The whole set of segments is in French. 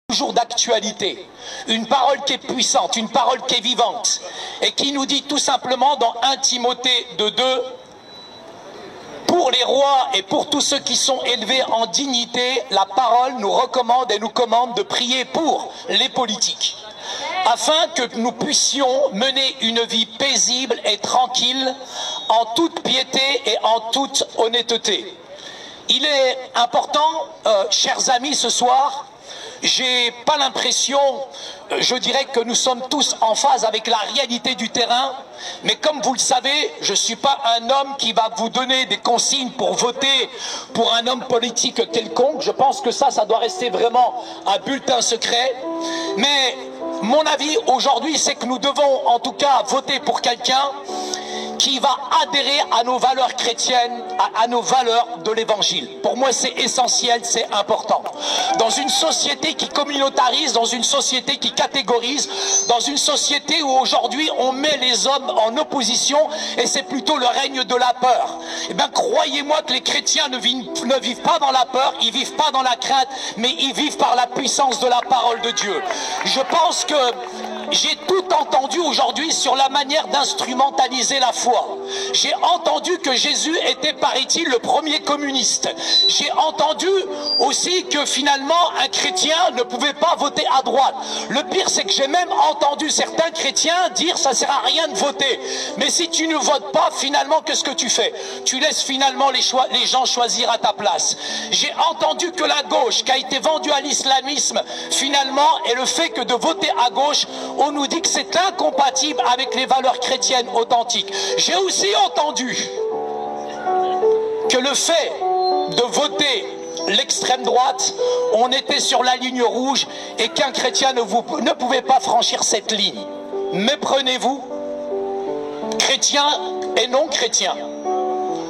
Toujours d'actualité, une parole qui est puissante, une parole qui est vivante et qui nous dit tout simplement dans 1 Timothée 2:2, pour les rois et pour tous ceux qui sont élevés en dignité, la parole nous recommande et nous commande de prier pour les politiques, afin que nous puissions mener une vie paisible et tranquille, en toute piété et en toute honnêteté. Il est important, chers amis, ce soir, j'ai pas l'impression, je dirais que nous sommes tous en phase avec la réalité du terrain, mais comme vous le savez, je suis pas un homme qui va vous donner des consignes pour voter pour un homme politique quelconque. Je pense que ça doit rester vraiment un bulletin secret. Mais mon avis aujourd'hui, c'est que nous devons en tout cas voter pour quelqu'un qui va adhérer à nos valeurs chrétiennes, à nos valeurs de l'évangile. Pour moi, c'est essentiel, c'est important. Dans une société qui communautarise, dans une société qui catégorise, dans une société où aujourd'hui on met les hommes en opposition et c'est plutôt le règne de la peur. Eh bien, croyez-moi que les chrétiens ne vivent pas dans la peur, ils vivent pas dans la crainte, mais ils vivent par la puissance de la parole de Dieu. Je pense que j'ai tout entendu aujourd'hui sur la manière d'instrumentaliser la foi. J'ai entendu que Jésus était, paraît-il, le premier communiste. J'ai entendu aussi que finalement un chrétien ne pouvait pas voter à droite. Le pire, c'est que j'ai même entendu certains chrétiens dire ça sert à rien de voter. Mais si tu ne votes pas, finalement, qu'est-ce que tu fais? Tu laisses finalement les gens choisir à ta place. J'ai entendu que la gauche, qui a été vendue à l'islamisme, finalement, et le fait que de voter à gauche, on nous dit que c'est incompatible avec les valeurs chrétiennes authentiques. J'ai aussi entendu que le fait de voter l'extrême droite, on était sur la ligne rouge et qu'un chrétien ne pouvait pas franchir cette ligne. Méprenez-vous, chrétiens et non chrétiens.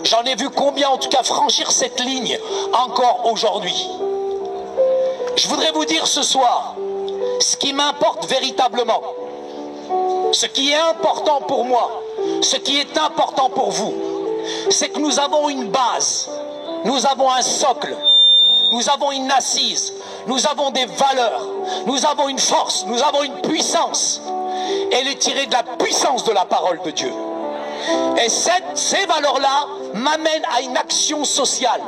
J'en ai vu combien, en tout cas, franchir cette ligne encore aujourd'hui. Je voudrais vous dire ce soir, ce qui m'importe véritablement, ce qui est important pour moi, ce qui est important pour vous, c'est que nous avons une base, nous avons un socle, nous avons une assise, nous avons des valeurs, nous avons une force, nous avons une puissance. Elle est tirée de la puissance de la parole de Dieu. Et ces valeurs-là m'amènent à une action sociale.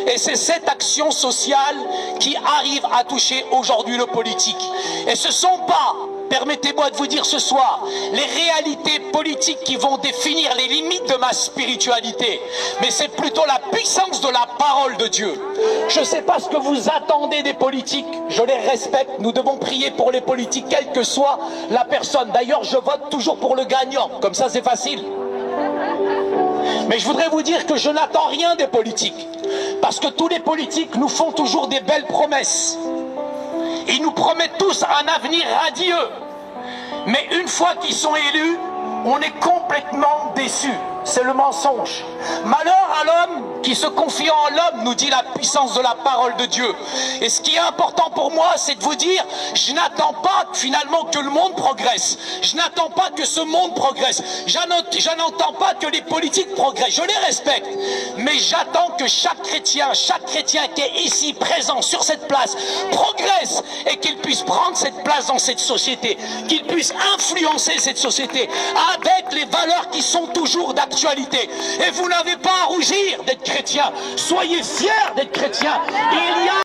Et c'est cette action sociale qui arrive à toucher aujourd'hui le politique. Et ce ne sont pas, permettez-moi de vous dire ce soir, les réalités politiques qui vont définir les limites de ma spiritualité, mais c'est plutôt la puissance de la parole de Dieu. Je ne sais pas ce que vous attendez des politiques, je les respecte, nous devons prier pour les politiques, quelle que soit la personne. D'ailleurs, je vote toujours pour le gagnant, comme ça c'est facile. Mais je voudrais vous dire que je n'attends rien des politiques, parce que tous les politiques nous font toujours des belles promesses. Ils nous promettent tous un avenir radieux. Mais une fois qu'ils sont élus, on est complètement déçus. C'est le mensonge. Malheur à l'homme qui se confie en l'homme, nous dit la puissance de la parole de Dieu. Et ce qui est important pour moi, c'est de vous dire, je n'attends pas finalement que le monde progresse. Je n'attends pas que ce monde progresse. Je n'entends pas que les politiques progressent. Je les respecte. Mais j'attends que chaque chrétien qui est ici présent sur cette place progresse et qu'il puisse prendre cette place dans cette société, qu'il puisse influencer cette société avec les valeurs qui sont toujours d'actualité. Et vous n'avez pas à rougir d'être chrétien. Soyez fiers d'être chrétien. Il y a